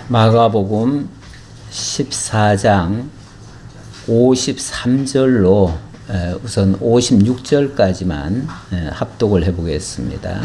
마가복음 14장 53절로 우선 56절까지만 합독을 해보겠습니다.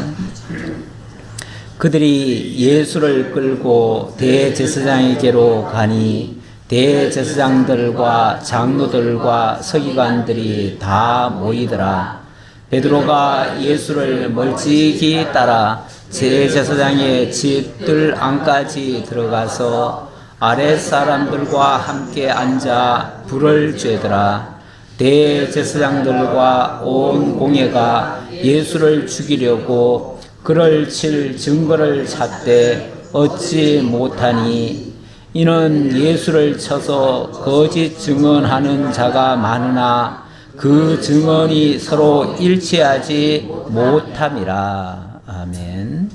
그들이 예수를 끌고 대제사장에게로 가니 대제사장들과 장로들과 서기관들이 다 모이더라. 베드로가 예수를 멀찍이 따라 대제사장의 집들 안까지 들어가서 아랫 사람들과 함께 앉아 불을 쬐더라. 대제사장들과 온 공회가 예수를 죽이려고 그를 칠 증거를 찾되 얻지 못하니 이는 예수를 쳐서 거짓 증언하는 자가 많으나 그 증언이 서로 일치하지 못함이라. 아멘.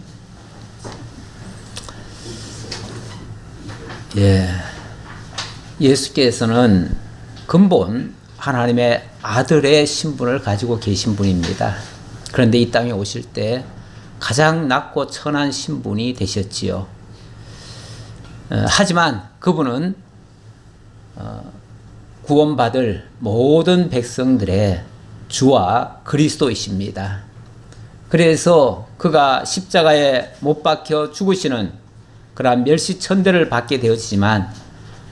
예수께서는 근본 하나님의 아들의 신분을 가지고 계신 분입니다. 그런데 이 땅에 오실 때 가장 낮고 천한 신분이 되셨지요. 하지만 그분은 구원받을 모든 백성들의 주와 그리스도이십니다. 그래서 그가 십자가에 못 박혀 죽으시는 그러한 멸시천대를 받게 되었지만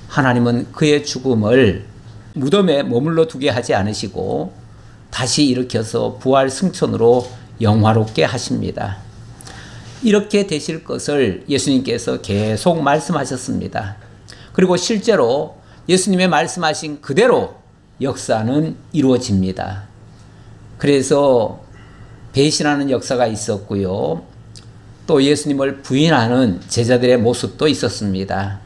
하나님은 그의 죽음을 무덤에 머물러 두게 하지 않으시고 다시 일으켜서 부활 승천으로 영화롭게 하십니다. 이렇게 되실 것을 예수님께서 계속 말씀하셨습니다. 그리고 실제로 예수님의 말씀하신 그대로 역사는 이루어집니다. 그래서 배신하는 역사가 있었고요. 또 예수님을 부인하는 제자들의 모습도 있었습니다.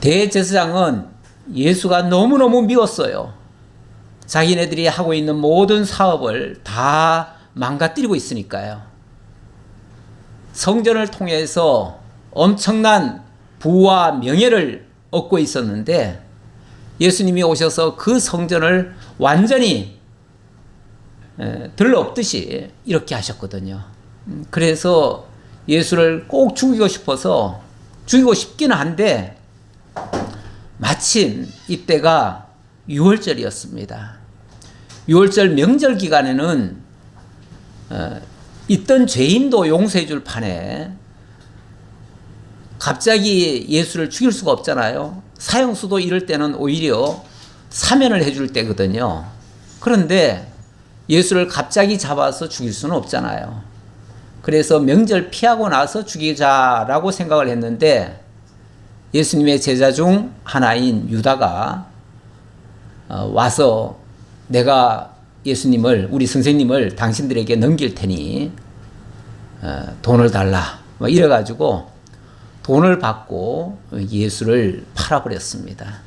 대제사장은 예수가 너무너무 미웠어요. 자기네들이 하고 있는 모든 사업을 다 망가뜨리고 있으니까요. 성전을 통해서 엄청난 부와 명예를 얻고 있었는데 예수님이 오셔서 그 성전을 완전히 들러엎듯이 이렇게 하셨거든요. 그래서 예수를 꼭 죽이고 싶어서 죽이고 싶기는 한데 마침 이때가 6월절이었습니다. 6월절 명절 기간에는 있던 죄인도 용서해 줄 판에 갑자기 예수를 죽일 수가 없잖아요. 사형수도 이럴 때는 오히려 사면을 해줄 때거든요. 그런데 예수를 갑자기 잡아서 죽일 수는 없잖아요. 그래서 명절 피하고 나서 죽이자라고 생각을 했는데 예수님의 제자 중 하나인 유다가 와서 내가 예수님을, 우리 선생님을 당신들에게 넘길 테니 돈을 달라 이래가지고 돈을 받고 예수를 팔아버렸습니다.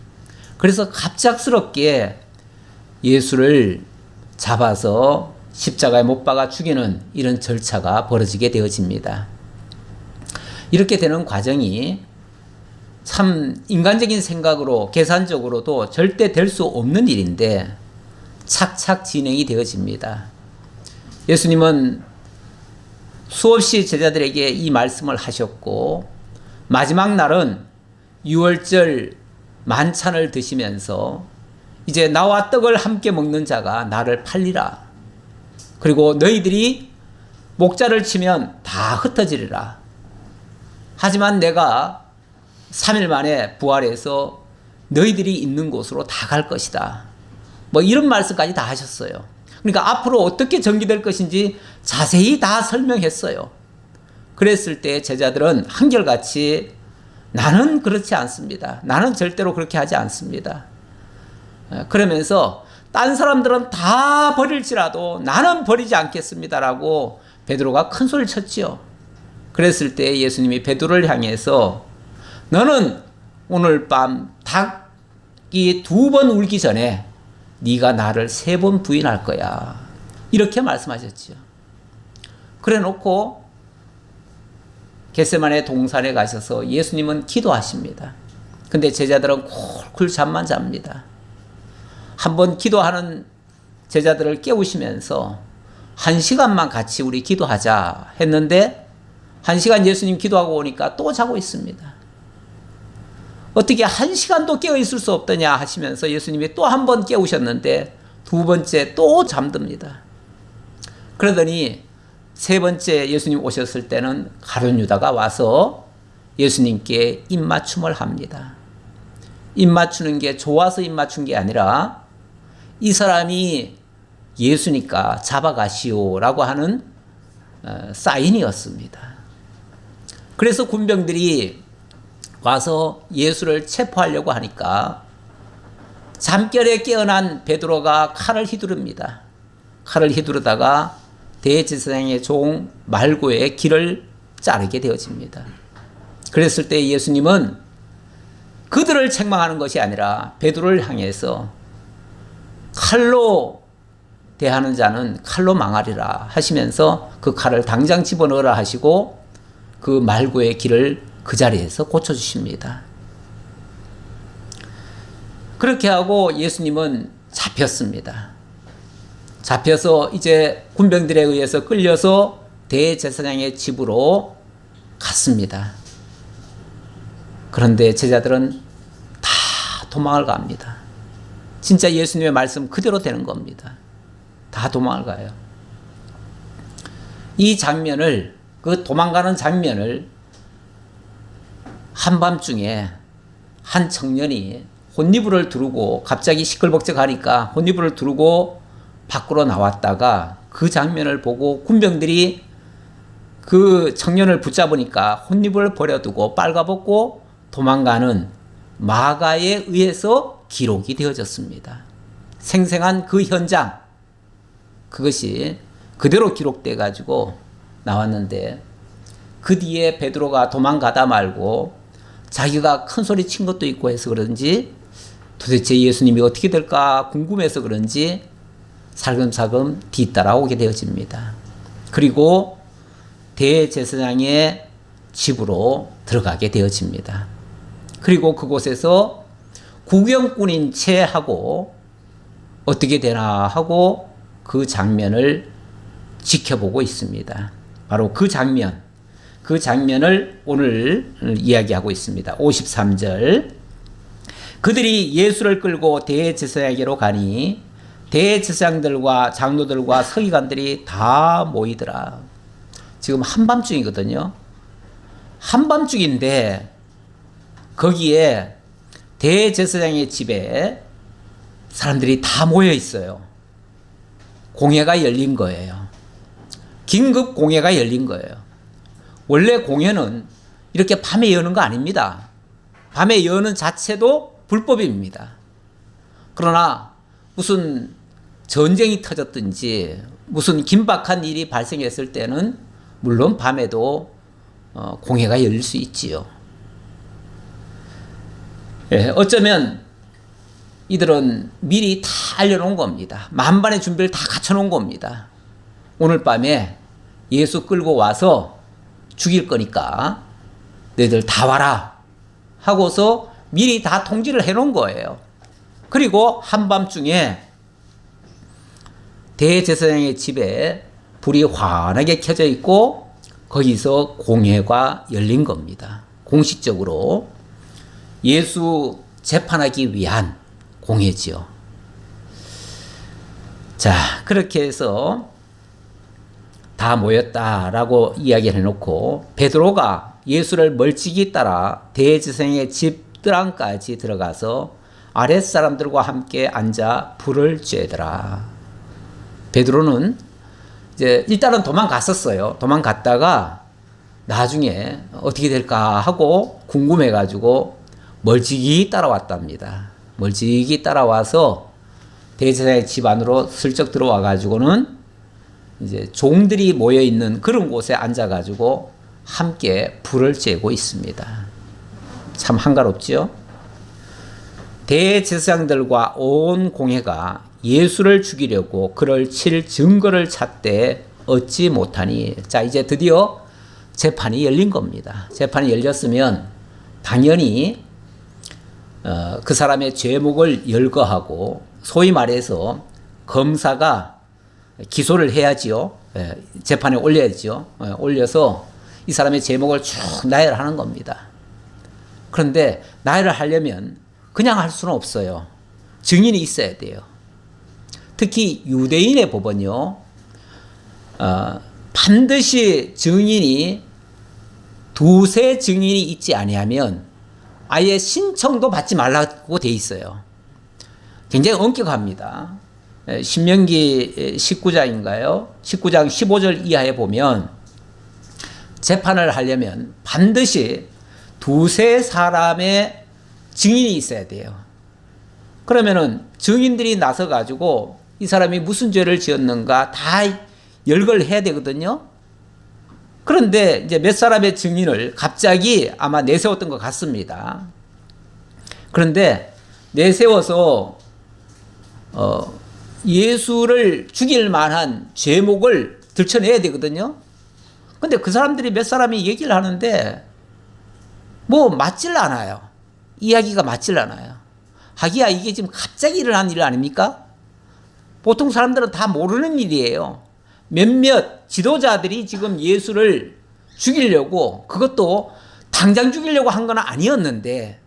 그래서 갑작스럽게 예수를 잡아서 십자가에 못 박아 죽이는 이런 절차가 벌어지게 되어집니다. 이렇게 되는 과정이 참 인간적인 생각으로 계산적으로도 절대 될 수 없는 일인데 착착 진행이 되어집니다. 예수님은 수없이 제자들에게 이 말씀을 하셨고 마지막 날은 6월절 만찬을 드시면서 이제 나와 떡을 함께 먹는 자가 나를 팔리라. 그리고 너희들이 목자를 치면 다 흩어지리라. 하지만 내가 3일 만에 부활해서 너희들이 있는 곳으로 다 갈 것이다. 이런 말씀까지 다 하셨어요. 그러니까 앞으로 어떻게 전개될 것인지 자세히 다 설명했어요. 그랬을 때 제자들은 한결같이 나는 그렇지 않습니다. 나는 절대로 그렇게 하지 않습니다. 그러면서 딴 사람들은 다 버릴지라도 나는 버리지 않겠습니다라고 베드로가 큰 소리를 쳤지요. 그랬을 때 예수님이 베드로를 향해서 너는 오늘 밤 닭이 2번 울기 전에 네가 나를 3번 부인할 거야. 이렇게 말씀하셨지요. 그래 놓고 겟세마네 동산에 가셔서 예수님은 기도하십니다. 근데 제자들은 쿨쿨 잠만 잡니다. 한번 기도하는 제자들을 깨우시면서 1시간만 같이 우리 기도하자 했는데 1시간 예수님 기도하고 오니까 또 자고 있습니다. 어떻게 1시간도 깨어 있을 수 없더냐 하시면서 예수님이 또 한 번 깨우셨는데 두 번째 또 잠듭니다. 그러더니 세 번째 예수님 오셨을 때는 가룟 유다가 와서 예수님께 입맞춤을 합니다. 입맞추는 게 좋아서 입맞춘 게 아니라 이 사람이 예수니까 잡아가시오라고 하는 사인이었습니다. 그래서 군병들이 와서 예수를 체포하려고 하니까 잠결에 깨어난 베드로가 칼을 휘두릅니다. 칼을 휘두르다가 대제사장의 종 말고의 길을 자르게 되어집니다. 그랬을 때 예수님은 그들을 책망하는 것이 아니라 베드로를 향해서 칼로 대하는 자는 칼로 망하리라 하시면서 그 칼을 당장 집어넣으라 하시고 그 말고의 길을 그 자리에서 고쳐주십니다. 그렇게 하고 예수님은 잡혔습니다. 잡혀서 이제 군병들에 의해서 끌려서 대제사장의 집으로 갔습니다. 그런데 제자들은 다 도망을 갑니다. 진짜 예수님의 말씀 그대로 되는 겁니다. 다 도망을 가요. 이 장면을, 그 도망가는 장면을 한밤중에 한 청년이 혼이불을 두르고 갑자기 시끌벅적하니까 혼이불을 두르고 밖으로 나왔다가 그 장면을 보고 군병들이 그 청년을 붙잡으니까 혼이불을 버려두고 빨가벗고 도망가는 마가에 의해서 기록이 되어졌습니다. 생생한 그 현장, 그것이 그대로 기록돼 가지고 나왔는데 그 뒤에 베드로가 도망가다 말고 자기가 큰 소리 친 것도 있고 해서 그런지 도대체 예수님이 어떻게 될까 궁금해서 그런지 살금살금 뒤따라오게 되어집니다. 그리고 대제사장의 집으로 들어가게 되어집니다. 그리고 그곳에서 구경꾼인 채 하고 어떻게 되나 하고 그 장면을 지켜보고 있습니다. 바로 그 장면을 오늘 이야기하고 있습니다. 53절. 그들이 예수를 끌고 대제사장에게로 가니 대제사장들과 장로들과 서기관들이 다 모이더라. 지금 한밤중이거든요. 한밤중인데 거기에 대제사장의 집에 사람들이 다 모여 있어요. 공회가 열린 거예요. 긴급 공회가 열린 거예요. 원래 공회는 이렇게 밤에 여는 거 아닙니다. 밤에 여는 자체도 불법입니다. 그러나 무슨 전쟁이 터졌든지 무슨 긴박한 일이 발생했을 때는 물론 밤에도 공회가 열릴 수 있지요. 예, 어쩌면 이들은 미리 다 알려놓은 겁니다. 만반의 준비를 다 갖춰놓은 겁니다. 오늘 밤에 예수 끌고 와서 죽일 거니까 너희들 다 와라 하고서 미리 다 통지를 해놓은 거예요. 그리고 한밤중에 대제사장의 집에 불이 환하게 켜져 있고 거기서 공회가 열린 겁니다. 공식적으로 예수 재판하기 위한 공회지요. 자, 그렇게 해서 다 모였다라고 이야기를 해놓고 베드로가 예수를 멀찍이 따라 대제사장의 집 뜰안까지 들어가서 아랫사람들과 함께 앉아 불을 쬐더라. 베드로는 이제 일단은 도망갔었어요. 도망갔다가 나중에 어떻게 될까 하고 궁금해가지고 멀찍이 따라왔답니다. 멀찍이 따라와서 대제사장의 집 안으로 슬쩍 들어와가지고는 이제 종들이 모여 있는 그런 곳에 앉아가지고 함께 불을 쬐고 있습니다. 참 한가롭지요? 대제사장들과 온 공회가 예수를 죽이려고 그를 칠 증거를 찾되 얻지 못하니, 자, 이제 드디어 재판이 열린 겁니다. 재판이 열렸으면 당연히 그 사람의 죄목을 열거하고 소위 말해서 검사가 기소를 해야지요. 재판에 올려야지요. 올려서 이 사람의 제목을 쭉 나열하는 겁니다. 그런데 나열을 하려면 그냥 할 수는 없어요. 증인이 있어야 돼요. 특히 유대인의 법은요, 반드시 증인이 두세 증인이 있지 아니하면 아예 신청도 받지 말라고 돼 있어요. 굉장히 엄격합니다. 신명기 19장인가요? 19장 15절 이하에 보면 재판을 하려면 반드시 두세 사람의 증인이 있어야 돼요. 그러면은 증인들이 나서 가지고 이 사람이 무슨 죄를 지었는가 다 열거해야 되거든요. 그런데 이제 몇 사람의 증인을 갑자기 아마 내세웠던 것 같습니다. 그런데 내세워서 예수를 죽일 만한 죄목을 들춰내야 되거든요. 근데 그 사람들이 몇 사람이 얘기를 하는데 뭐 맞질 않아요. 이야기가 맞질 않아요. 하기야 이게 지금 갑자기 일어난 일 아닙니까? 보통 사람들은 다 모르는 일이에요. 몇몇 지도자들이 지금 예수를 죽이려고, 그것도 당장 죽이려고 한 건 아니었는데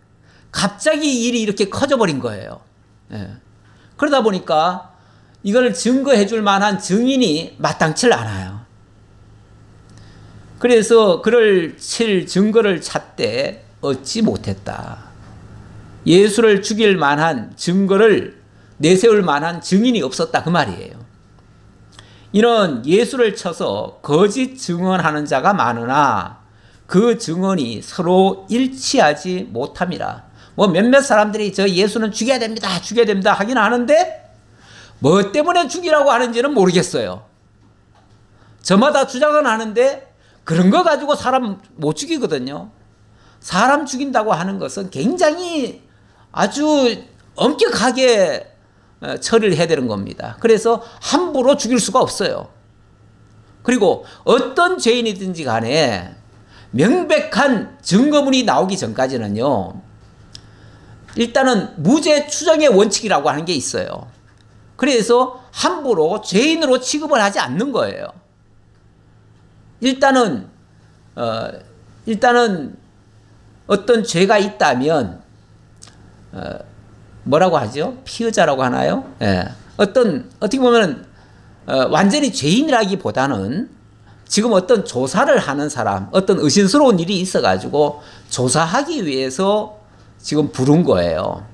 갑자기 일이 이렇게 커져버린 거예요. 예. 그러다 보니까 이걸 증거해 줄 만한 증인이 마땅치 않아요. 그래서 그를 칠 증거를 찾되 얻지 못했다. 예수를 죽일 만한 증거를 내세울 만한 증인이 없었다, 그 말이에요. 이는 예수를 쳐서 거짓 증언하는 자가 많으나 그 증언이 서로 일치하지 못함이라. 뭐 몇몇 사람들이 저 예수는 죽여야 됩니다, 죽여야 됩니다 하긴 하는데 뭐 때문에 죽이라고 하는지는 모르겠어요. 저마다 주장은 하는데 그런 거 가지고 사람 못 죽이거든요. 사람 죽인다고 하는 것은 굉장히 아주 엄격하게 처리를 해야 되는 겁니다. 그래서 함부로 죽일 수가 없어요. 그리고 어떤 죄인이든지 간에 명백한 증거물이 나오기 전까지는요, 일단은 무죄 추정의 원칙이라고 하는 게 있어요. 그래서 함부로 죄인으로 취급을 하지 않는 거예요. 일단은 어떤 죄가 있다면 뭐라고 하죠? 피의자라고 하나요? 예. 어떻게 보면 완전히 죄인이라기보다는 지금 어떤 조사를 하는 사람, 어떤 의심스러운 일이 있어가지고 조사하기 위해서 지금 부른 거예요.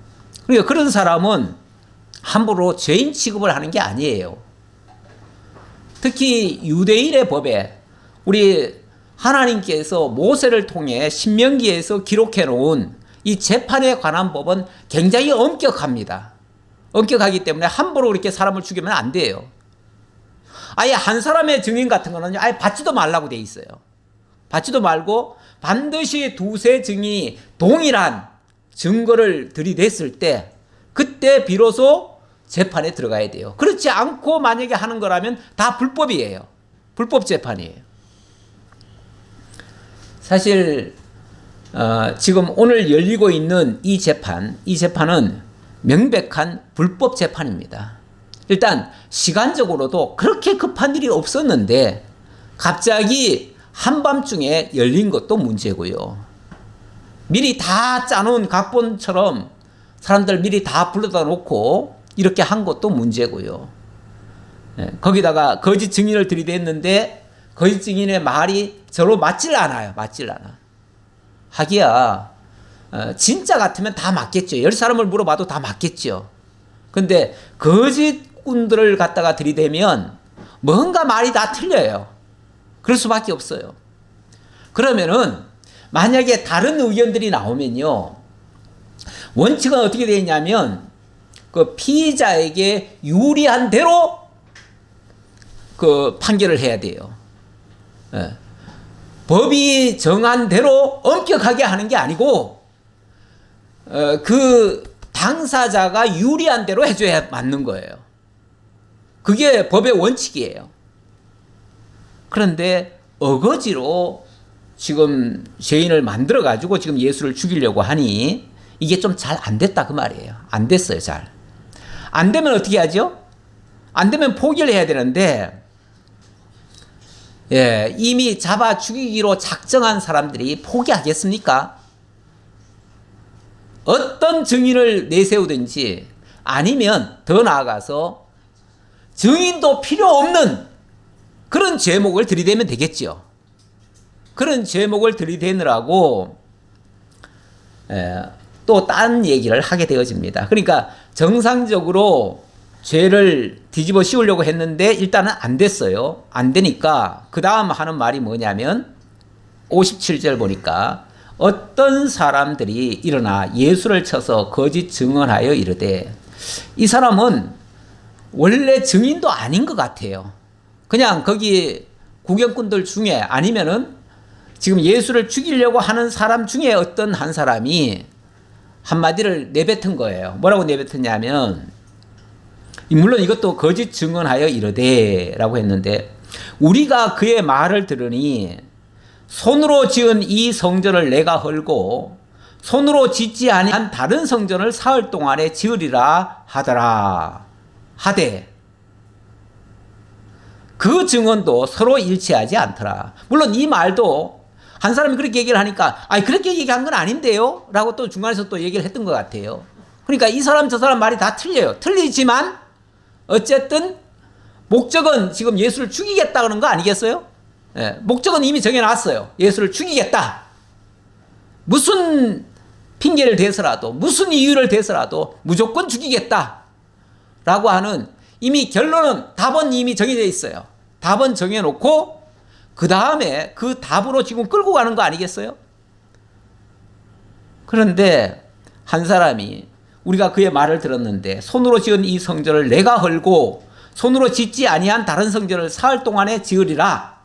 그러니까 그런 사람은 함부로 죄인 취급을 하는 게 아니에요. 특히 유대인의 법에 우리 하나님께서 모세를 통해 신명기에서 기록해 놓은 이 재판에 관한 법은 굉장히 엄격합니다. 엄격하기 때문에 함부로 그렇게 사람을 죽이면 안 돼요. 아예 한 사람의 증인 같은 거는 아예 받지도 말라고 돼 있어요. 받지도 말고 반드시 두세 증인이 동일한 증거를 들이댔을 때 그때 비로소 재판에 들어가야 돼요. 그렇지 않고 만약에 하는 거라면 다 불법이에요. 불법 재판이에요. 사실 지금 오늘 열리고 있는 이 재판은 명백한 불법 재판입니다. 일단 시간적으로도 그렇게 급한 일이 없었는데 갑자기 한밤중에 열린 것도 문제고요. 미리 다 짜놓은 각본처럼 사람들 미리 다 불러다 놓고 이렇게 한 것도 문제고요. 거기다가 거짓 증인을 들이댔는데 거짓 증인의 말이 서로 맞질 않아요. 하기야 진짜 같으면 다 맞겠죠. 10사람을 물어봐도 다 맞겠죠. 근데 거짓꾼들을 갖다가 들이대면 뭔가 말이 다 틀려요. 그럴 수밖에 없어요. 그러면은 만약에 다른 의견들이 나오면요, 원칙은 어떻게 되어 있냐면 그 피의자에게 유리한 대로 그 판결을 해야 돼요. 예. 법이 정한 대로 엄격하게 하는 게 아니고 그 당사자가 유리한 대로 해줘야 맞는 거예요. 그게 법의 원칙이에요. 그런데 어거지로 지금 죄인을 만들어 가지고 지금 예수를 죽이려고 하니 이게 좀 잘 안 됐다 그 말이에요. 안 됐어요. 잘 안 되면 어떻게 하죠? 안 되면 포기를 해야 되는데 예, 이미 잡아 죽이기로 작정한 사람들이 포기하겠습니까? 어떤 증인을 내세우든지 아니면 더 나아가서 증인도 필요 없는 그런 죄목을 들이대면 되겠죠. 그런 죄목을 들이대느라고 또 딴 얘기를 하게 되어집니다. 그러니까 정상적으로 죄를 뒤집어 씌우려고 했는데 일단은 안 됐어요. 안 되니까 그 다음 하는 말이 뭐냐면 57절 보니까 어떤 사람들이 일어나 예수를 쳐서 거짓 증언하여 이르되, 이 사람은 원래 증인도 아닌 것 같아요. 그냥 거기 구경꾼들 중에 아니면은 지금 예수를 죽이려고 하는 사람 중에 어떤 한 사람이 한마디를 내뱉은 거예요. 뭐라고 내뱉었냐면, 물론 이것도 거짓 증언하여 이르되 라고 했는데, 우리가 그의 말을 들으니 손으로 지은 이 성전을 내가 헐고 손으로 짓지 아니한 다른 성전을 사흘 동안에 지으리라 하더라 하되, 그 증언도 서로 일치하지 않더라. 물론 이 말도 한 사람이 그렇게 얘기를 하니까 그렇게 얘기한 건 아닌데요 라고 또 중간에서 또 얘기를 했던 것 같아요. 그러니까 이 사람 저 사람 말이 다 틀려요. 틀리지만 어쨌든 목적은 지금 예수를 죽이겠다 그런 거 아니겠어요? 예, 목적은 이미 정해놨어요. 예수를 죽이겠다. 무슨 핑계를 대서라도 무슨 이유를 대서라도 무조건 죽이겠다 라고 하는, 이미 결론은 답은 이미 정해져 있어요. 답은 정해놓고 그 다음에 그 답으로 지금 끌고 가는 거 아니겠어요? 그런데 한 사람이 우리가 그의 말을 들었는데 손으로 지은 이 성전을 내가 헐고 손으로 짓지 아니한 다른 성전을 사흘 동안에 지으리라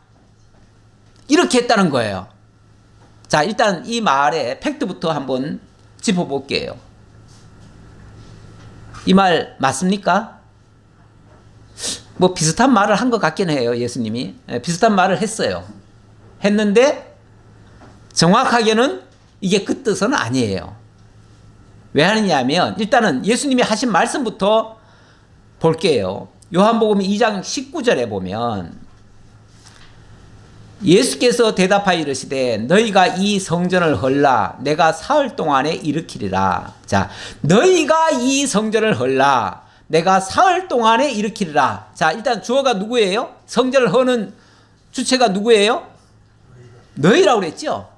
이렇게 했다는 거예요. 자, 일단 이 말의 팩트부터 한번 짚어볼게요. 이 말 맞습니까? 뭐 비슷한 말을 한 것 같긴 해요. 예수님이 비슷한 말을 했어요. 했는데 정확하게는 이게 그 뜻은 아니에요. 왜 하느냐면 일단은 예수님이 하신 말씀부터 볼게요. 요한복음 2장 19절에 보면 예수께서 대답하여 이르시되 너희가 이 성전을 헐라 내가 사흘 동안에 일으키리라. 자, 너희가 이 성전을 헐라 내가 사흘 동안에 일으키리라. 자, 일단 주어가 누구예요? 성전을 허는 주체가 누구예요? 너희라고 그랬죠?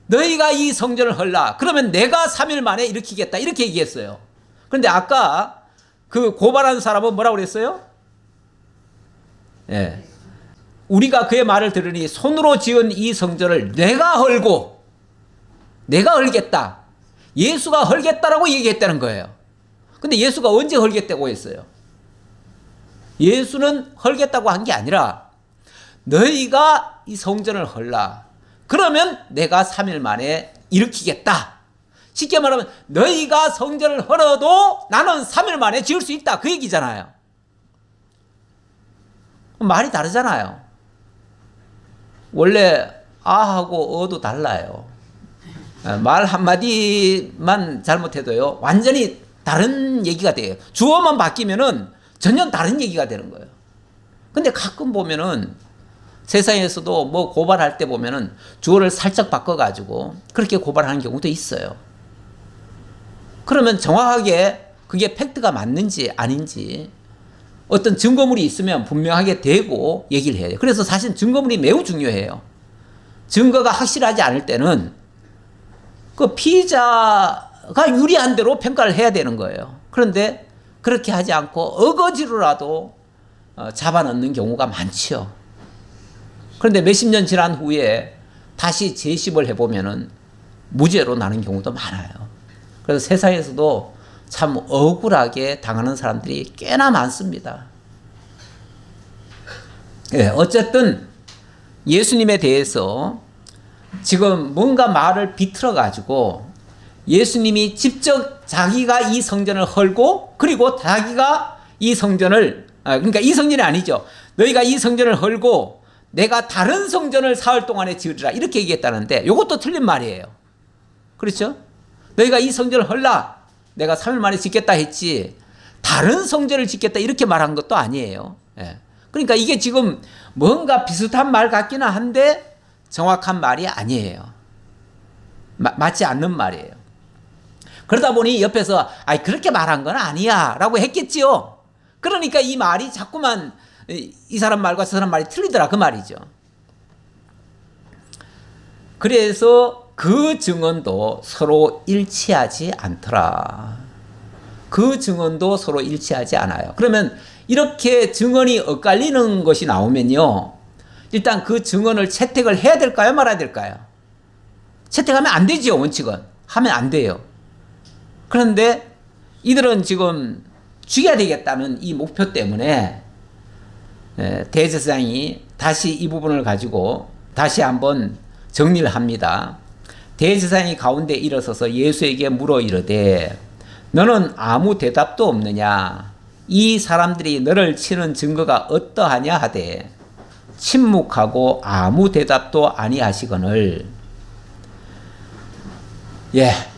너희가 이 성전을 헐라. 그러면 내가 3일 만에 일으키겠다. 이렇게 얘기했어요. 그런데 아까 그 고발한 사람은 뭐라고 그랬어요? 예. 우리가 그의 말을 들으니 손으로 지은 이 성전을 내가 헐고 내가 헐겠다. 예수가 헐겠다라고 얘기했다는 거예요. 근데 예수가 언제 헐겠다고 했어요? 예수는 헐겠다고 한 게 아니라 너희가 이 성전을 헐라. 그러면 내가 3일 만에 일으키겠다. 쉽게 말하면 너희가 성전을 헐어도 나는 3일 만에 지을 수 있다. 그 얘기잖아요. 말이 다르잖아요. 원래 아하고 어도 달라요. 말 한마디만 잘못해도요 완전히 다른 얘기가 돼요. 주어만 바뀌면은 전혀 다른 얘기가 되는 거예요. 근데 가끔 보면은 세상에서도 뭐 고발할 때 보면은 주어를 살짝 바꿔가지고 그렇게 고발하는 경우도 있어요. 그러면 정확하게 그게 팩트가 맞는지 아닌지 어떤 증거물이 있으면 분명하게 대고 얘기를 해야 돼요. 그래서 사실 증거물이 매우 중요해요. 증거가 확실하지 않을 때는 그 피의자가 유리한 대로 평가를 해야 되는 거예요. 그런데 그렇게 하지 않고 어거지로라도 잡아넣는 경우가 많죠. 그런데 몇십 년 지난 후에 다시 재심을 해보면은 무죄로 나는 경우도 많아요. 그래서 세상에서도 참 억울하게 당하는 사람들이 꽤나 많습니다. 예, 어쨌든 예수님에 대해서 지금 뭔가 말을 비틀어 가지고 예수님이 직접 자기가 이 성전을 헐고 그리고 자기가 이 성전을 그러니까 이 성전이 아니죠. 너희가 이 성전을 헐고 내가 다른 성전을 사흘 동안에 지으리라 이렇게 얘기했다는데 이것도 틀린 말이에요. 그렇죠? 너희가 이 성전을 헐라 내가 3일 만에 짓겠다 했지 다른 성전을 짓겠다 이렇게 말한 것도 아니에요. 예. 그러니까 이게 지금 뭔가 비슷한 말 같기는 한데 정확한 말이 아니에요. 맞지 않는 말이에요. 그러다 보니 옆에서 그렇게 말한 건 아니야 라고 했겠지요. 그러니까 이 말이 자꾸만 이 사람 말과 저 사람 말이 틀리더라 그 말이죠. 그래서 그 증언도 서로 일치하지 않더라. 그 증언도 서로 일치하지 않아요. 그러면 이렇게 증언이 엇갈리는 것이 나오면요, 일단 그 증언을 채택을 해야 될까요, 말아야 될까요? 채택하면 안 되죠. 원칙은 하면 안 돼요. 그런데 이들은 지금 죽여야 되겠다는 이 목표 때문에 대제사장이 다시 이 부분을 가지고 다시 한번 정리를 합니다. 대제사장이 가운데 일어서서 예수에게 물어 이르되 너는 아무 대답도 없느냐? 이 사람들이 너를 치는 증거가 어떠하냐 하되 침묵하고 아무 대답도 아니하시거늘.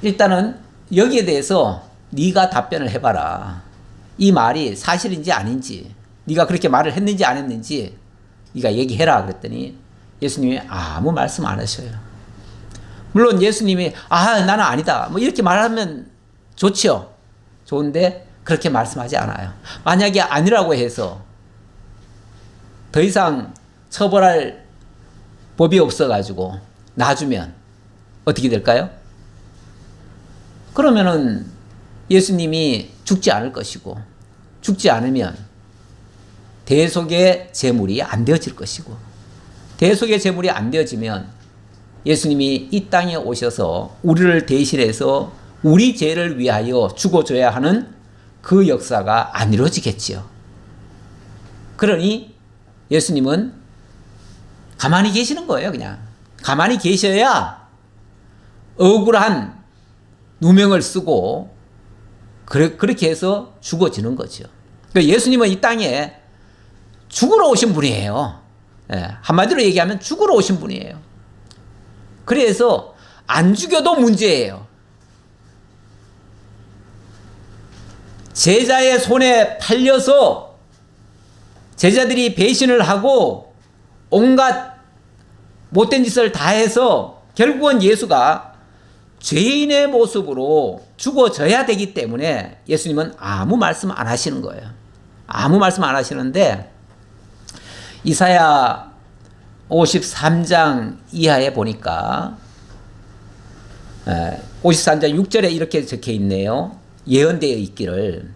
일단은 여기에 대해서 네가 답변을 해봐라. 이 말이 사실인지 아닌지, 네가 그렇게 말을 했는지 안 했는지 네가 얘기해라 그랬더니 예수님이 아무 말씀 안 하셔요. 물론 예수님이 나는 아니다 뭐 이렇게 말하면 좋죠. 좋은데 그렇게 말씀하지 않아요. 만약에 아니라고 해서 더 이상 처벌할 법이 없어가지고 놔주면 어떻게 될까요? 그러면은 예수님이 죽지 않을 것이고, 죽지 않으면 대속의 제물이 안 되어질 것이고, 대속의 제물이 안 되어지면 예수님이 이 땅에 오셔서 우리를 대신해서 우리 죄를 위하여 죽어줘야 하는 그 역사가 안 이루어지겠지요. 그러니 예수님은 가만히 계시는 거예요. 그냥 가만히 계셔야 억울한 누명을 쓰고 그렇게 해서 죽어지는 거죠. 그러니까 예수님은 이 땅에 죽으러 오신 분이에요. 한마디로 얘기하면 죽으러 오신 분이에요. 그래서 안 죽여도 문제예요. 제자의 손에 팔려서 제자들이 배신을 하고 온갖 못된 짓을 다 해서 결국은 예수가 죄인의 모습으로 죽어져야 되기 때문에 예수님은 아무 말씀 안 하시는 거예요. 아무 말씀 안 하시는데 이사야 53장 이하에 보니까 53장 6절에 이렇게 적혀 있네요. 예언되어 있기를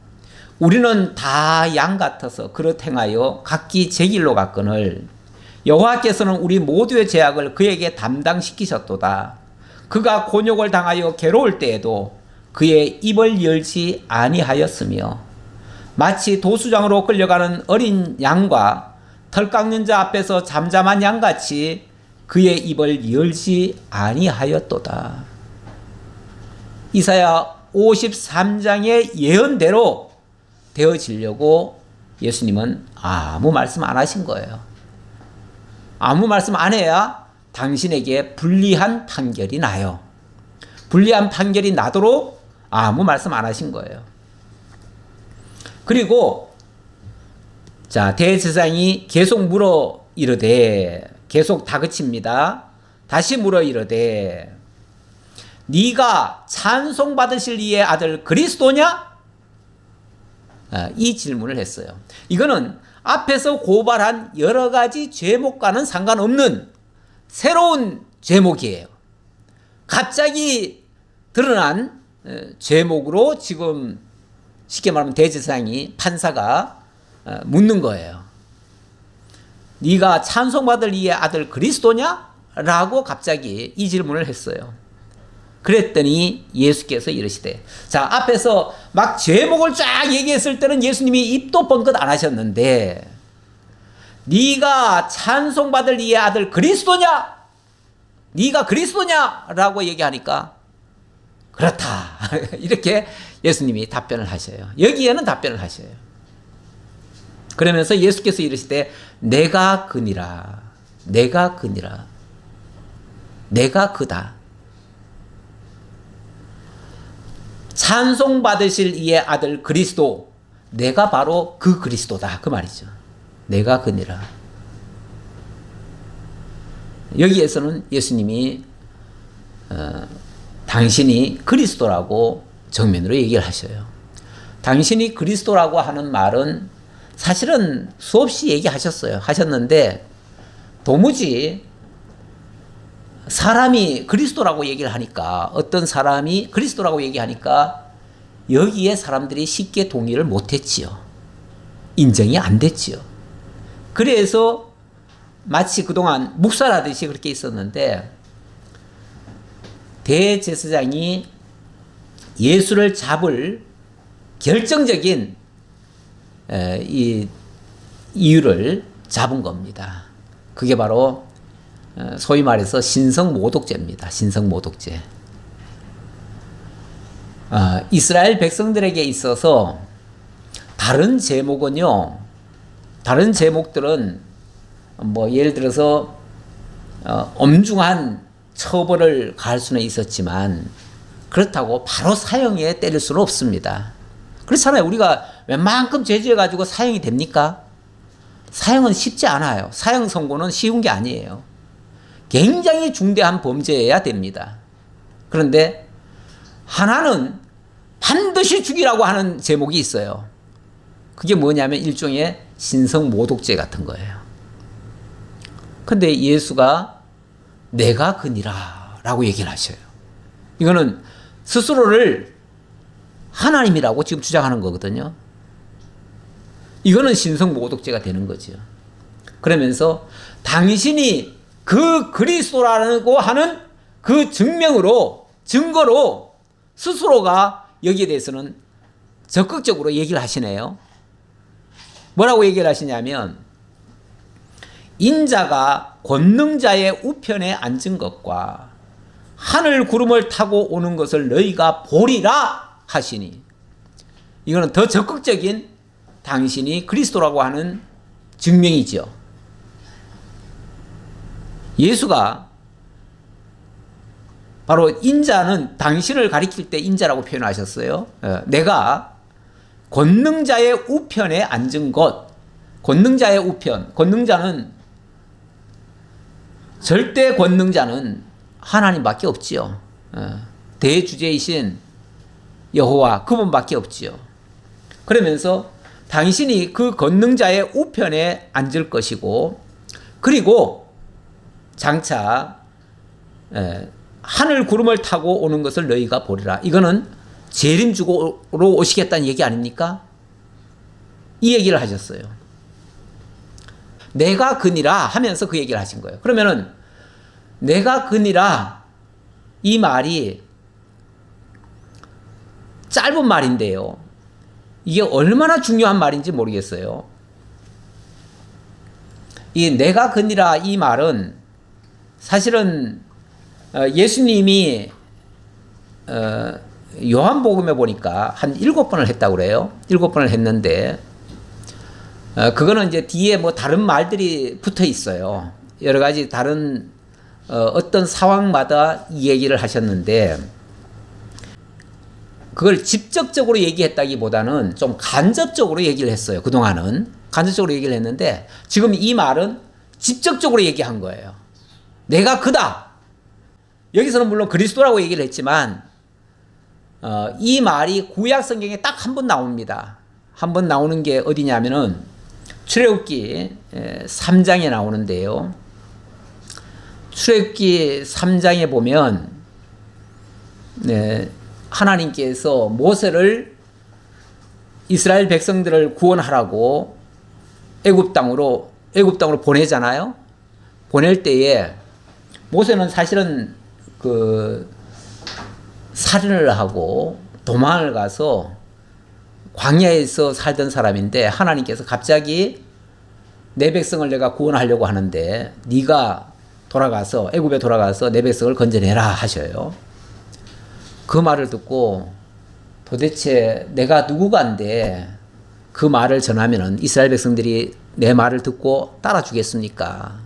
우리는 다 양 같아서 그릇 행하여 각기 제 길로 갔거늘 여호와께서는 우리 모두의 죄악을 그에게 담당시키셨도다. 그가 곤욕을 당하여 괴로울 때에도 그의 입을 열지 아니하였으며 마치 도수장으로 끌려가는 어린 양과 털 깎는 자 앞에서 잠잠한 양같이 그의 입을 열지 아니하였도다. 이사야 53장의 예언대로 되어지려고 예수님은 아무 말씀 안 하신 거예요. 아무 말씀 안 해야 당신에게 불리한 판결이 나요. 불리한 판결이 나도록 아무 말씀 안 하신 거예요. 그리고 대제사장이 계속 물어 이르되, 계속 다그칩니다. 다시 물어 이르되 네가 찬송받으실 이의 아들 그리스도냐? 이 질문을 했어요. 이거는 앞에서 고발한 여러 가지 죄목과는 상관없는 새로운 죄목이에요. 갑자기 드러난 죄목으로 지금 쉽게 말하면 대제사장이 판사가 묻는 거예요. 네가 찬송받을 이의 아들 그리스도냐? 라고 갑자기 이 질문을 했어요. 그랬더니 예수께서 이르시되, 앞에서 막 제목을 쫙 얘기했을 때는 예수님이 입도 뻥끗 안 하셨는데 네가 찬송받을 이의 아들 그리스도냐? 네가 그리스도냐? 라고 얘기하니까 그렇다. 이렇게 예수님이 답변을 하셔요. 여기에는 답변을 하셔요. 그러면서 예수께서 이르시되 내가 그니라. 내가 그니라. 내가 그다. 찬송받으실 이의 아들 그리스도, 내가 바로 그 그리스도다 그 말이죠. 내가 그니라. 여기에서는 예수님이 당신이 그리스도라고 정면으로 얘기를 하셔요. 당신이 그리스도라고 하는 말은 사실은 수없이 얘기하셨어요. 하셨는데 도무지 사람이 그리스도라고 얘기를 하니까, 어떤 사람이 그리스도라고 얘기하니까 여기에 사람들이 쉽게 동의를 못했지요. 인정이 안 됐지요. 그래서 마치 그동안 묵살하듯이 그렇게 있었는데, 대제사장이 예수를 잡을 결정적인 이 이유를 잡은 겁니다. 그게 바로 소위 말해서 신성모독죄입니다. 신성모독죄. 이스라엘 백성들에게 있어서 다른 제목은요, 다른 제목들은 뭐 예를 들어서 엄중한 처벌을 가할 수는 있었지만 그렇다고 바로 사형에 때릴 수는 없습니다. 그렇잖아요. 우리가 웬만큼 죄지어가지고 사형이 됩니까? 사형은 쉽지 않아요. 사형 선고는 쉬운 게 아니에요. 굉장히 중대한 범죄여야 됩니다. 그런데 하나는 반드시 죽이라고 하는 제목이 있어요. 그게 뭐냐면 일종의 신성모독죄 같은 거예요. 근데 예수가 내가 그니라 라고 얘기를 하셔요. 이거는 스스로를 하나님이라고 지금 주장하는 거거든요. 이거는 신성모독죄가 되는 거죠. 그러면서 당신이 그 그리스도라고 하는 그 증거로 스스로가 여기에 대해서는 적극적으로 얘기를 하시네요. 뭐라고 얘기를 하시냐면, 인자가 권능자의 우편에 앉은 것과 하늘 구름을 타고 오는 것을 너희가 보리라 하시니, 이거는 더 적극적인 당신이 그리스도라고 하는 증명이죠. 예수가 바로 인자는 당신을 가리킬 때 인자라고 표현하셨어요. 내가 권능자의 우편에 앉은 것, 권능자의 우편, 권능자는 절대 권능자는 하나님밖에 없지요. 대주제이신 여호와 그분밖에 없지요. 그러면서 당신이 그 권능자의 우편에 앉을 것이고, 그리고 장차 하늘 구름을 타고 오는 것을 너희가 보리라. 이거는 재림주로 오시겠다는 얘기 아닙니까? 이 얘기를 하셨어요. 내가 그니라 하면서 그 얘기를 하신 거예요. 그러면은 내가 그니라 이 말이 짧은 말인데요, 이게 얼마나 중요한 말인지 모르겠어요. 이 내가 그니라 이 말은 사실은 예수님이 요한복음에 보니까 한 7번을 했다고 그래요. 7번을 했는데 그거는 이제 뒤에 뭐 다른 말들이 붙어 있어요. 여러 가지 다른 어떤 상황마다 이 얘기를 하셨는데, 그걸 직접적으로 얘기했다기보다는 좀 간접적으로 얘기를 했어요. 그동안은 간접적으로 얘기를 했는데 지금 이 말은 직접적으로 얘기한 거예요. 내가 그다. 여기서는 물론 그리스도라고 얘기를 했지만 이 말이 구약 성경에 딱 한 번 나옵니다. 한 번 나오는 게 어디냐면은 출애굽기 3장에 나오는데요. 출애굽기 3장에 보면 하나님께서 모세를 이스라엘 백성들을 구원하라고 애굽 땅으로 보내잖아요. 보낼 때에 모세는 사실은 그 살인을 하고 도망을 가서 광야에서 살던 사람인데, 하나님께서 갑자기 내 백성을 내가 구원하려고 하는데 네가 돌아가서 애굽에 돌아가서 내 백성을 건져내라 하셔요. 그 말을 듣고 도대체 내가 누구간데 그 말을 전하면은 이스라엘 백성들이 내 말을 듣고 따라주겠습니까?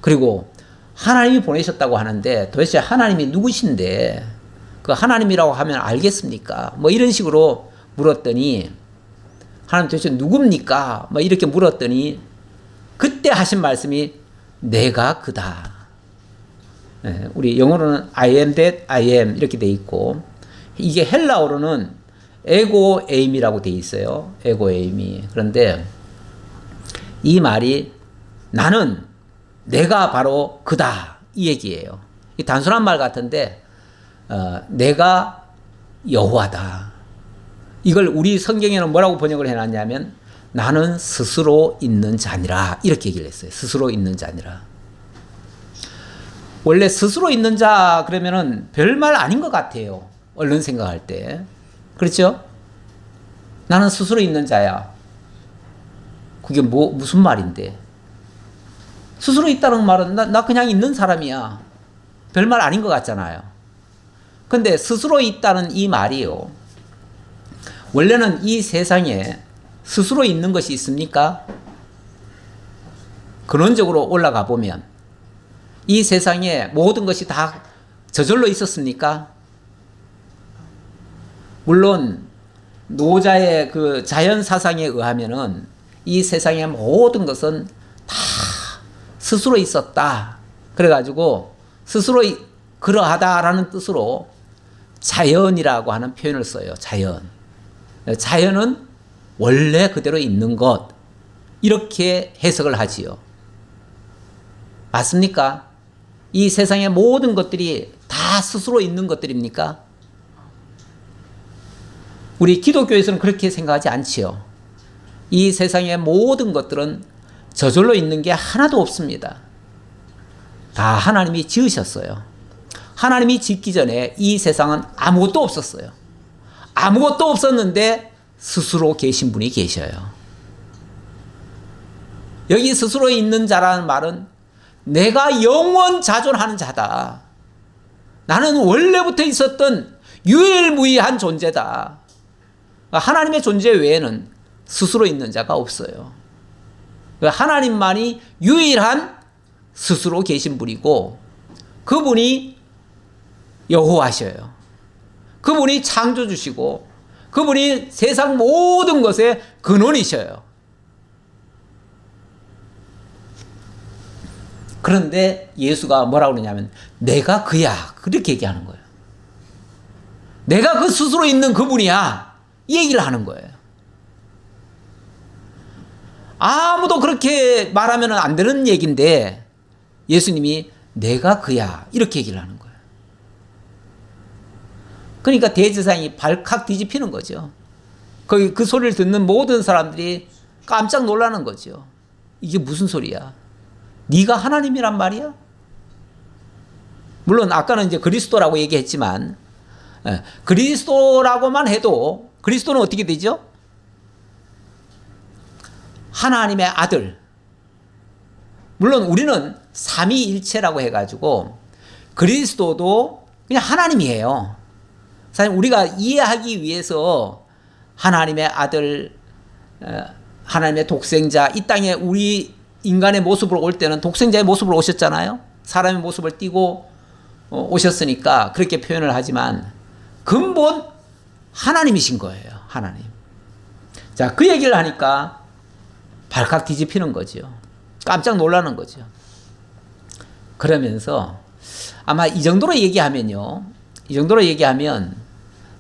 그리고 하나님이 보내셨다고 하는데 도대체 하나님이 누구신데 그 하나님이라고 하면 알겠습니까? 뭐 이런 식으로 물었더니 하나님 도대체 누굽니까? 뭐 이렇게 물었더니 그때 하신 말씀이 내가 그다. 우리 영어로는 I am that I am 이렇게 돼 있고, 이게 헬라어로는 에고 에임이라고 돼 있어요. 에고 에임이. 그런데 이 말이 나는 내가 바로 그다 이 얘기예요. 이 단순한 말 같은데 내가 여호와다. 이걸 우리 성경에는 뭐라고 번역을 해놨냐면 나는 스스로 있는 자니라 이렇게 얘기를 했어요. 스스로 있는 자니라. 원래 스스로 있는 자 그러면은 별말 아닌 것 같아요. 얼른 생각할 때. 그렇죠? 나는 스스로 있는 자야. 그게 무슨 말인데? 스스로 있다는 말은 나 그냥 있는 사람이야. 별말 아닌 것 같잖아요. 근데 스스로 있다는 이 말이요. 원래는 이 세상에 스스로 있는 것이 있습니까? 근원적으로 올라가 보면 이 세상에 모든 것이 다 저절로 있었습니까? 물론 노자의 그 자연 사상에 의하면은 이 세상의 모든 것은 다 스스로 있었다. 그래가지고 스스로 그러하다라는 뜻으로 자연이라고 하는 표현을 써요. 자연. 자연은 원래 그대로 있는 것. 이렇게 해석을 하지요. 맞습니까? 이 세상의 모든 것들이 다 스스로 있는 것들입니까? 우리 기독교에서는 그렇게 생각하지 않지요. 이 세상의 모든 것들은 저절로 있는 게 하나도 없습니다. 다 하나님이 지으셨어요. 하나님이 짓기 전에 이 세상은 아무것도 없었어요. 아무것도 없었는데 스스로 계신 분이 계셔요. 여기 스스로 있는 자라는 말은 내가 영원 자존하는 자다. 나는 원래부터 있었던 유일무이한 존재다. 하나님의 존재 외에는 스스로 있는 자가 없어요. 하나님만이 유일한 스스로 계신 분이고 그분이 여호와셔요. 그분이 창조주시고 그분이 세상 모든 것의 근원이셔요. 그런데 예수가 뭐라고 그러냐면 내가 그야 그렇게 얘기하는 거예요. 내가 그 스스로 있는 그분이야 이 얘기를 하는 거예요. 아무도 그렇게 말하면 안 되는 얘기인데 예수님이 내가 그야 이렇게 얘기를 하는 거예요. 그러니까 대제사장이 발칵 뒤집히는 거죠. 그 소리를 듣는 모든 사람들이 깜짝 놀라는 거죠. 이게 무슨 소리야? 네가 하나님이란 말이야? 물론 아까는 이제 그리스도라고 얘기했지만 그리스도라고만 해도 그리스도는 어떻게 되죠? 하나님의 아들. 물론 우리는 삼위일체라고 해가지고 그리스도도 그냥 하나님이에요. 사실 우리가 이해하기 위해서 하나님의 아들, 하나님의 독생자, 이 땅에 우리 인간의 모습으로 올 때는 독생자의 모습으로 오셨잖아요. 사람의 모습을 띠고 오셨으니까 그렇게 표현을 하지만 근본 하나님이신 거예요. 하나님. 자, 그 얘기를 하니까 발칵 뒤집히는 거죠. 깜짝 놀라는 거죠. 그러면서 아마 이 정도로 얘기하면요. 이 정도로 얘기하면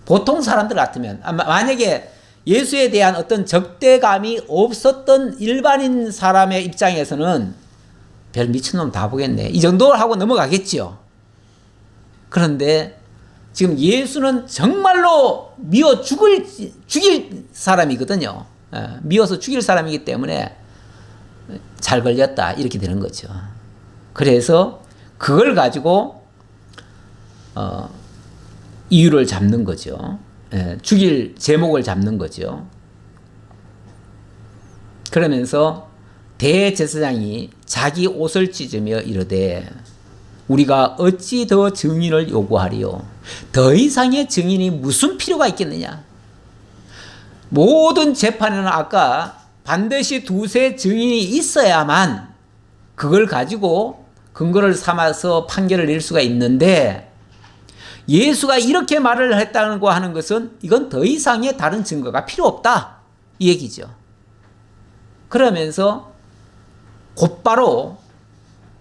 보통 사람들 같으면 만약에 예수에 대한 어떤 적대감이 없었던 일반인 사람의 입장에서는 별 미친놈 다 보겠네. 이 정도 하고 넘어가겠죠. 그런데 지금 예수는 정말로 미워 죽일 사람이거든요. 미워서 죽일 사람이기 때문에 잘 걸렸다 이렇게 되는 거죠. 그래서 그걸 가지고 이유를 잡는 거죠. 죽일 제목을 잡는 거죠. 그러면서 대제사장이 자기 옷을 찢으며 이르되 우리가 어찌 더 증인을 요구하리요? 더 이상의 증인이 무슨 필요가 있겠느냐? 모든 재판에는 아까 반드시 두세 증인이 있어야만 그걸 가지고 근거를 삼아서 판결을 낼 수가 있는데 예수가 이렇게 말을 했다고 하는 것은 이건 더 이상의 다른 증거가 필요 없다. 이 얘기죠. 그러면서 곧바로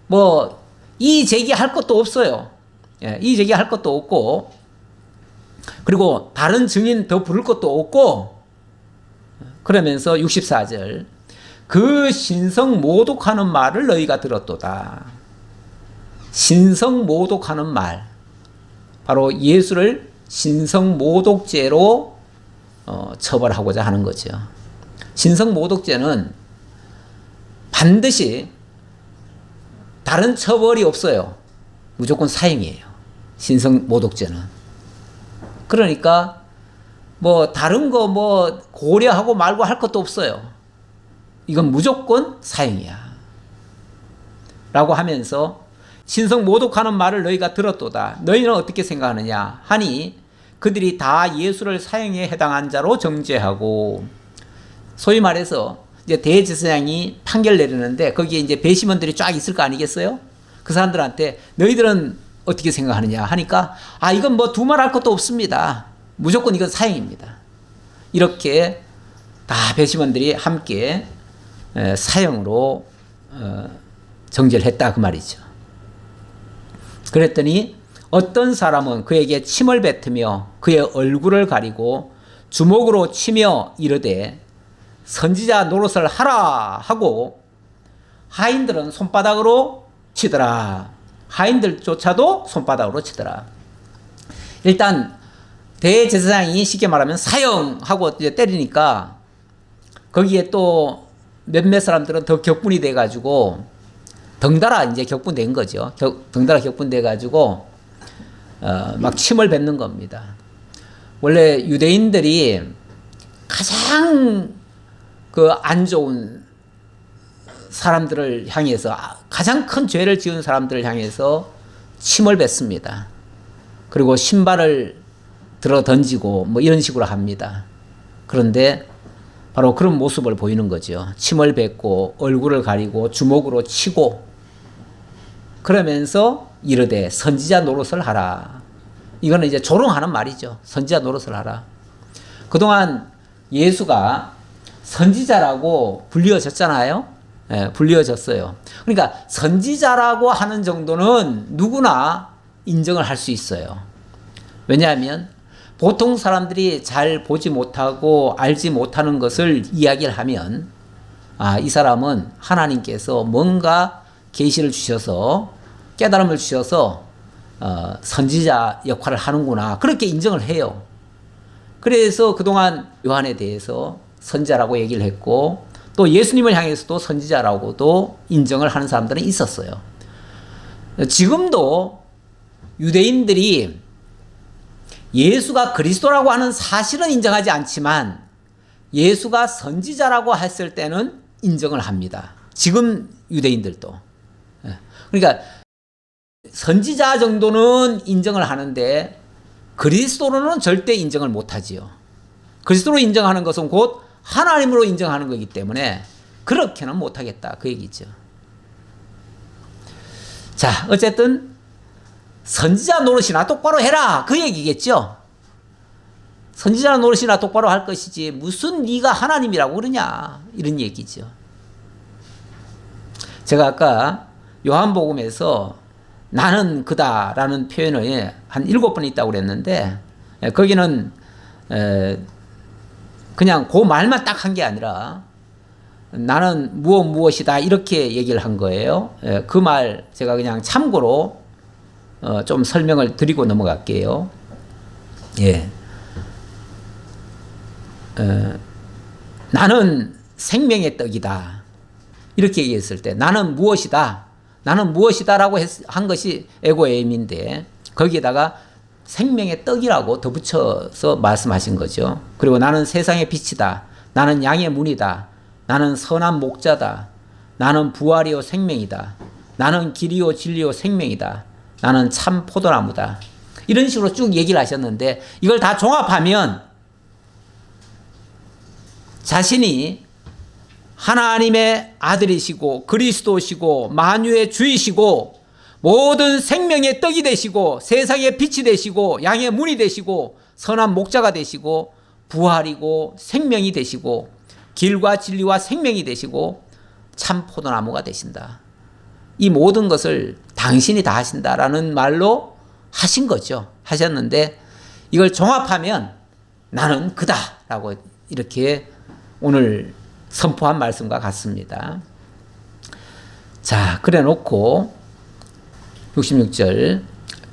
뭐 이의 제기할 것도 없어요. 이의 제기할 것도 없고, 그리고 다른 증인 더 부를 것도 없고, 그러면서 64절, 그 신성 모독하는 말을 너희가 들었도다. 신성 모독하는 말, 바로 예수를 신성 모독죄로 처벌하고자 하는 거죠. 신성 모독죄는 반드시 다른 처벌이 없어요. 무조건 사형이에요. 신성 모독죄는. 그러니까 뭐 다른 거 뭐 고려하고 말고 할 것도 없어요. 이건 무조건 사형이야. 라고 하면서 신성 모독하는 말을 너희가 들었도다. 너희는 어떻게 생각하느냐 하니 그들이 다 예수를 사형에 해당한 자로 정죄하고, 소위 말해서 이제 대제사장이 판결 내리는데 거기에 이제 배심원들이 쫙 있을 거 아니겠어요? 그 사람들한테 너희들은 어떻게 생각하느냐 하니까 이건 뭐 두말할 것도 없습니다. 무조건 이건 사형입니다. 이렇게 다 배심원들이 함께 사형으로 정죄를 했다 그 말이죠. 그랬더니 어떤 사람은 그에게 침을 뱉으며 그의 얼굴을 가리고 주먹으로 치며 이르되 선지자 노릇을 하라 하고, 하인들은 손바닥으로 치더라. 하인들조차도 손바닥으로 치더라. 일단 대제사장이 쉽게 말하면 사형하고 이제 때리니까 거기에 또 몇몇 사람들은 더 격분이 돼가지고 덩달아 이제 격분된 거죠. 덩달아 격분돼가지고 막 침을 뱉는 겁니다. 원래 유대인들이 가장 그 안 좋은 사람들을 향해서, 가장 큰 죄를 지은 사람들을 향해서 침을 뱉습니다. 그리고 신발을 들어 던지고 뭐 이런 식으로 합니다. 그런데 바로 그런 모습을 보이는 거죠. 침을 뱉고 얼굴을 가리고 주먹으로 치고, 그러면서 이르되 선지자 노릇을 하라. 이거는 이제 조롱하는 말이죠. 선지자 노릇을 하라. 그동안 예수가 선지자라고 불리워졌잖아요. 불리워졌어요. 그러니까 선지자라고 하는 정도는 누구나 인정을 할 수 있어요. 왜냐하면 보통 사람들이 잘 보지 못하고 알지 못하는 것을 이야기를 하면 이 사람은 하나님께서 뭔가 계시를 주셔서, 깨달음을 주셔서 선지자 역할을 하는구나, 그렇게 인정을 해요. 그래서 그동안 요한에 대해서 선지자라고 얘기를 했고, 또 예수님을 향해서도 선지자라고도 인정을 하는 사람들은 있었어요. 지금도 유대인들이 예수가 그리스도라고 하는 사실은 인정하지 않지만 예수가 선지자라고 했을 때는 인정을 합니다. 지금 유대인들도. 그러니까 선지자 정도는 인정을 하는데 그리스도로는 절대 인정을 못하지요. 그리스도로 인정하는 것은 곧 하나님으로 인정하는 거기 때문에 그렇게는 못하겠다 그 얘기죠. 자, 어쨌든 선지자 노릇이나 똑바로 해라 그 얘기겠죠. 선지자 노릇이나 똑바로 할 것이지 무슨 네가 하나님이라고 그러냐, 이런 얘기죠. 제가 아까 요한복음에서 나는 그다라는 표현이 한 7번 있다고 그랬는데, 거기는 그냥 그 말만 딱 한 게 아니라 나는 무엇이다 이렇게 얘기를 한 거예요. 그 말 제가 그냥 참고로 좀 설명을 드리고 넘어갈게요. 예. 나는 생명의 떡이다 이렇게 얘기했을 때 나는 무엇이다, 나는 무엇이다라고 한 것이 에고에임인데 거기에다가 생명의 떡이라고 덧붙여서 말씀하신 거죠. 그리고 나는 세상의 빛이다, 나는 양의 문이다, 나는 선한 목자다, 나는 부활이요 생명이다, 나는 길이요 진리요 생명이다, 나는 참 포도나무다, 이런 식으로 쭉 얘기를 하셨는데 이걸 다 종합하면 자신이 하나님의 아들이시고 그리스도시고 만유의 주이시고 모든 생명의 떡이 되시고 세상의 빛이 되시고 양의 문이 되시고 선한 목자가 되시고 부활이고 생명이 되시고 길과 진리와 생명이 되시고 참 포도나무가 되신다. 이 모든 것을 당신이 다 하신다라는 말로 하신 거죠. 하셨는데 이걸 종합하면 나는 그다라고 이렇게 오늘 선포한 말씀과 같습니다. 자, 그래 놓고 66절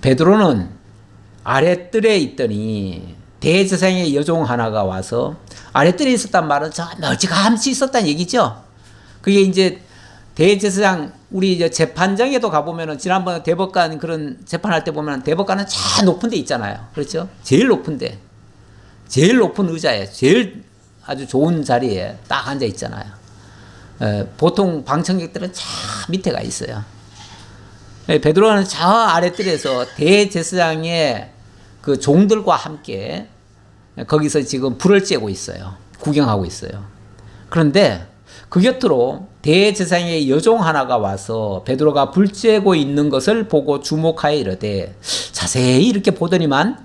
베드로는 아랫뜰에 있더니 대제사장의 여종 하나가 와서 아랫뜰에 있었단 말은 저 멀찌감치 있었다는 얘기죠. 그게 이제 대제사장 우리 이제 재판장에도 가보면은 지난번에 대법관 그런 재판할 때 보면 대법관은 저 높은 데 있잖아요. 그렇죠? 제일 높은 데. 제일 높은 의자에 제일 아주 좋은 자리에 딱 앉아 있잖아요. 보통 방청객들은 저 밑에 가 있어요. 베드로는 저 아랫뜰에서 대제사장의 그 종들과 함께 거기서 지금 불을 쬐고 있어요. 구경하고 있어요. 그런데 그 곁으로 대제사장의 여종 하나가 와서 베드로가 불 쬐고 있는 것을 보고 주목하여 이르되 자세히 이렇게 보더니만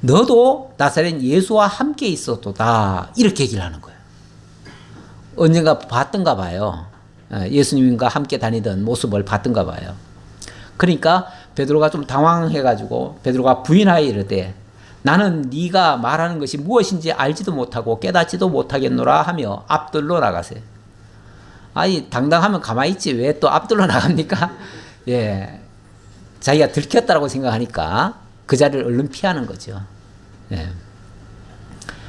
너도 나사렛 예수와 함께 있었도다 이렇게 얘기를 하는 거예요. 언젠가 봤던가 봐요. 예수님과 함께 다니던 모습을 봤던가 봐요. 그러니까 베드로가 좀 당황해가지고 베드로가 부인하여 이르되 나는 네가 말하는 것이 무엇인지 알지도 못하고 깨닫지도 못하겠노라 하며 앞들로 나가세. 아니 당당하면 가만히 있지 왜 또 앞들로 나갑니까? 예, 자기가 들켰다라고 생각하니까 그 자리를 얼른 피하는 거죠. 예.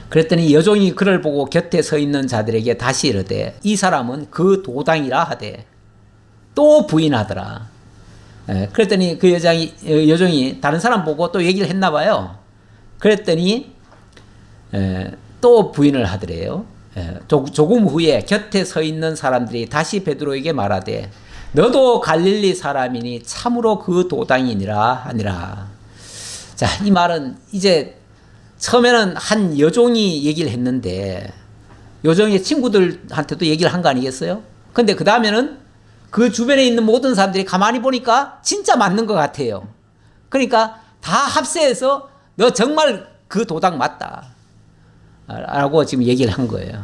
그랬더니 여종이 그를 보고 곁에 서 있는 자들에게 다시 이르되 이 사람은 그 도당이라 하되 또 부인하더라. 예. 그랬더니 그 여종이 다른 사람 보고 또 얘기를 했나 봐요. 그랬더니 또 부인을 하더래요. 조금 후에 곁에 서 있는 사람들이 다시 베드로에게 말하되 너도 갈릴리 사람이니 참으로 그 도당이니라 하니라. 자, 이 말은 이제 처음에는 한 여종이 얘기를 했는데 여종의 친구들한테도 얘기를 한 거 아니겠어요? 근데 그 다음에는 그 주변에 있는 모든 사람들이 가만히 보니까 진짜 맞는 것 같아요. 그러니까 다 합세해서 너 정말 그 도당 맞다 라고 지금 얘기를 한 거예요.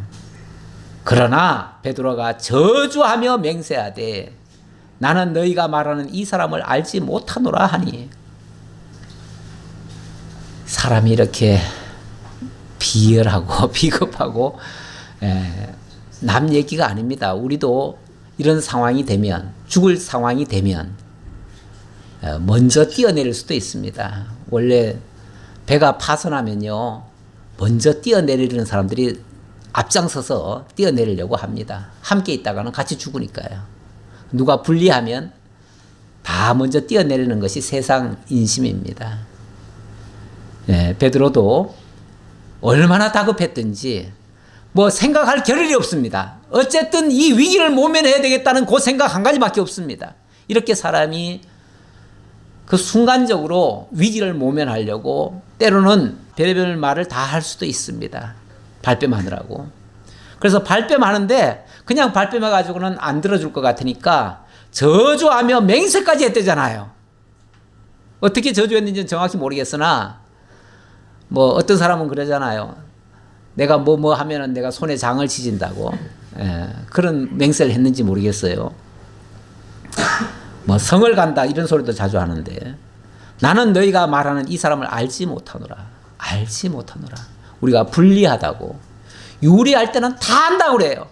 그러나 베드로가 저주하며 맹세하되 나는 너희가 말하는 이 사람을 알지 못하노라 하니. 사람이 이렇게 비열하고 비겁하고 남 얘기가 아닙니다. 우리도 이런 상황이 되면 죽을 상황이 되면 먼저 뛰어내릴 수도 있습니다. 원래 배가 파손하면요 먼저 뛰어내리는 사람들이 앞장서서 뛰어내리려고 합니다. 함께 있다가는 같이 죽으니까요. 누가 불리하면 다 먼저 뛰어내리는 것이 세상 인심입니다. 베드로도 얼마나 다급했든지 뭐 생각할 겨를이 없습니다. 어쨌든 이 위기를 모면해야 되겠다는 그 생각 한 가지밖에 없습니다. 이렇게 사람이 그 순간적으로 위기를 모면하려고 때로는 별의별 말을 다 할 수도 있습니다. 발뺌하느라고. 그래서 발뺌하는데 그냥 발뺌해가지고는 안 들어줄 것 같으니까 저주하며 맹세까지 했대잖아요. 어떻게 저주했는지는 정확히 모르겠으나 뭐 어떤 사람은 그러잖아요. 내가 뭐 하면은 내가 손에 장을 치진다고. 그런 맹세를 했는지 모르겠어요. 뭐 성을 간다 이런 소리도 자주 하는데 나는 너희가 말하는 이 사람을 알지 못하노라. 알지 못하노라. 우리가 불리하다고. 유리할 때는 다 안다고 그래요.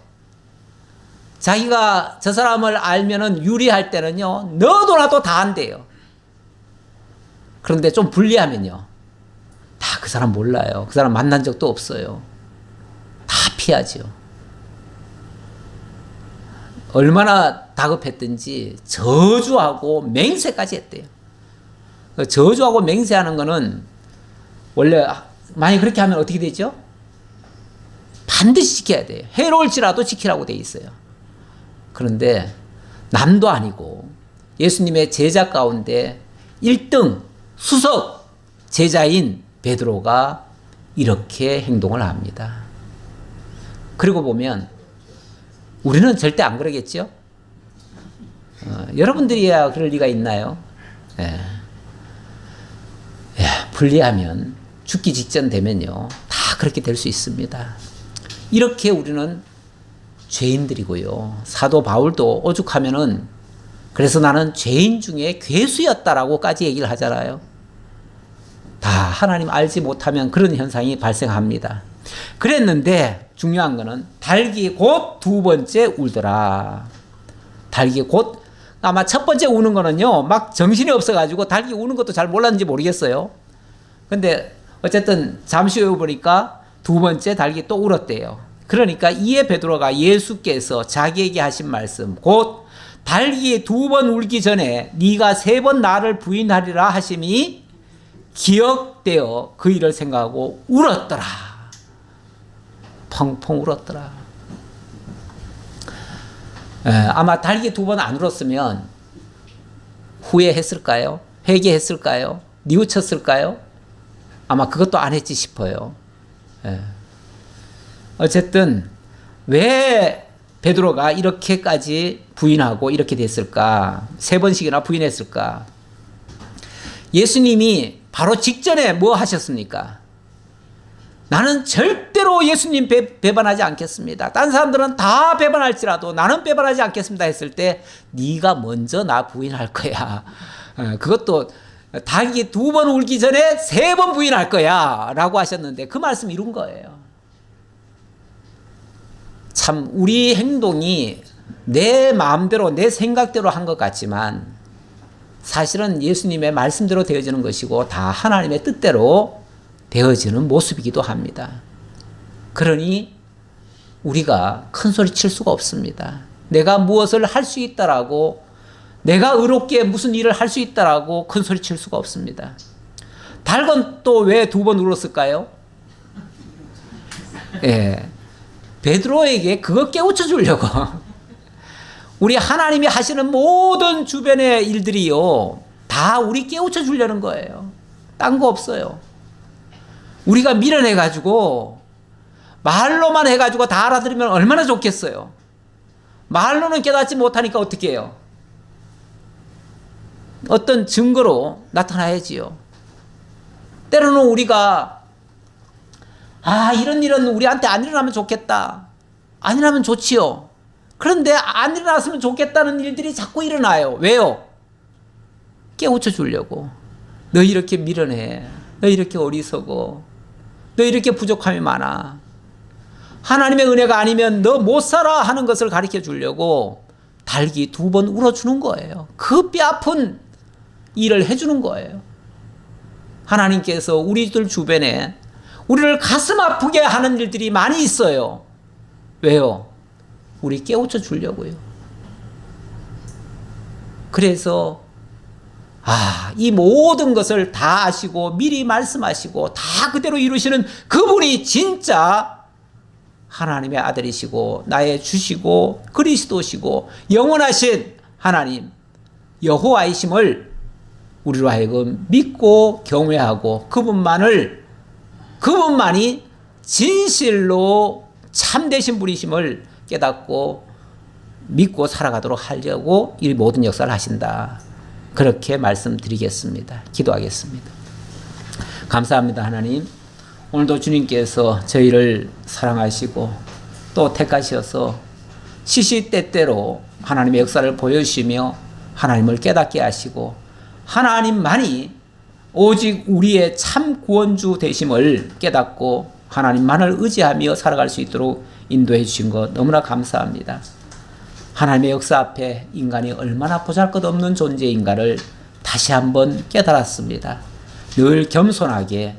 자기가 저 사람을 알면은 유리할 때는요 너도 나도 다 안대요. 그런데 좀 불리하면요 다 그 사람 몰라요. 그 사람 만난 적도 없어요. 다 피하죠. 얼마나 다급했든지 저주하고 맹세까지 했대요. 저주하고 맹세하는 거는 원래 만약 그렇게 하면 어떻게 되죠? 반드시 지켜야 돼요. 해로울지라도 지키라고 돼 있어요. 그런데 남도 아니고 예수님의 제자 가운데 1등 수석 제자인 베드로가 이렇게 행동을 합니다. 그리고 보면 우리는 절대 안 그러겠죠? 여러분들이야 그럴 리가 있나요? 불리하면 죽기 직전 되면요 다 그렇게 될 수 있습니다. 이렇게 우리는 죄인들이고요. 사도 바울도 오죽하면은 그래서 나는 죄인 중에 괴수였다라고까지 얘기를 하잖아요. 다 하나님 알지 못하면 그런 현상이 발생합니다. 그랬는데 중요한 거는 닭이 곧 두 번째 울더라. 닭이 곧 아마 첫 번째 우는 거는요, 막 정신이 없어가지고 닭이 우는 것도 잘 몰랐는지 모르겠어요. 근데 어쨌든 잠시 후에 보니까 두 번째 닭이 또 울었대요. 그러니까 이에 베드로가 예수께서 자기에게 하신 말씀, 곧 닭이 두 번 울기 전에 네가 세 번 나를 부인하리라 하심이 기억되어 그 일을 생각하고 울었더라. 펑펑 울었더라. 아마 닭이 두 번 안 울었으면 후회했을까요? 회개했을까요? 뉘우쳤을까요? 아마 그것도 안 했지 싶어요. 어쨌든 왜 베드로가 이렇게까지 부인하고 이렇게 됐을까? 세 번씩이나 부인했을까? 예수님이 바로 직전에 뭐 하셨습니까? 나는 절대로 예수님 배반하지 않겠습니다. 딴 사람들은 다 배반할지라도 나는 배반하지 않겠습니다 했을 때 네가 먼저 나 부인할 거야. 그것도 닭이 두 번 울기 전에 세 번 부인할 거야 라고 하셨는데 그 말씀 이룬 거예요. 참 우리 행동이 내 마음대로 내 생각대로 한 것 같지만 사실은 예수님의 말씀대로 되어지는 것이고 다 하나님의 뜻대로 되어지는 모습이기도 합니다. 그러니 우리가 큰 소리 칠 수가 없습니다. 내가 무엇을 할 수 있다라고, 내가 의롭게 무슨 일을 할 수 있다라고 큰 소리 칠 수가 없습니다. 닭은 또 왜 두 번 울었을까요? 베드로에게 그거 깨우쳐 주려고. 우리 하나님이 하시는 모든 주변의 일들이요, 다 우리 깨우쳐 주려는 거예요. 딴 거 없어요. 우리가 밀어내가지고 말로만 해가지고 다 알아들으면 얼마나 좋겠어요. 말로는 깨닫지 못하니까 어떻게 해요? 어떤 증거로 나타나야지요. 때로는 우리가 이런 일은 우리한테 안 일어나면 좋겠다, 안 일어나면 좋지요. 그런데 안 일어났으면 좋겠다는 일들이 자꾸 일어나요. 왜요? 깨우쳐 주려고. 너 이렇게 밀어내, 너 이렇게 어리석어, 너 이렇게 부족함이 많아, 하나님의 은혜가 아니면 너 못 살아 하는 것을 가르쳐 주려고 닭이 두 번 울어주는 거예요. 그 뼈아픈 일을 해주는 거예요. 하나님께서 우리들 주변에 우리를 가슴 아프게 하는 일들이 많이 있어요. 왜요? 우리 깨우쳐 주려고요. 그래서 이 모든 것을 다 아시고 미리 말씀하시고 다 그대로 이루시는 그분이 진짜 하나님의 아들이시고 나의 주시고 그리스도시고 영원하신 하나님 여호와이심을 우리로 하여금 믿고 경외하고 그분만이 진실로 참되신 분이심을 깨닫고 믿고 살아가도록 하려고 이 모든 역사를 하신다. 그렇게 말씀드리겠습니다. 기도하겠습니다. 감사합니다. 하나님, 오늘도 주님께서 저희를 사랑하시고 또 택하셔서 시시때때로 하나님의 역사를 보여주시며 하나님을 깨닫게 하시고 하나님만이 오직 우리의 참 구원주 되심을 깨닫고 하나님만을 의지하며 살아갈 수 있도록 인도해 주신 것 너무나 감사합니다. 하나님의 역사 앞에 인간이 얼마나 보잘것없는 존재인가를 다시 한번 깨달았습니다. 늘 겸손하게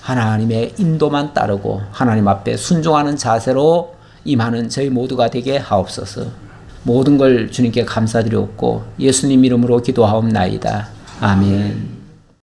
하나님의 인도만 따르고 하나님 앞에 순종하는 자세로 임하는 저희 모두가 되게 하옵소서. 모든 걸 주님께 감사드렸고 예수님 이름으로 기도하옵나이다. 아멘.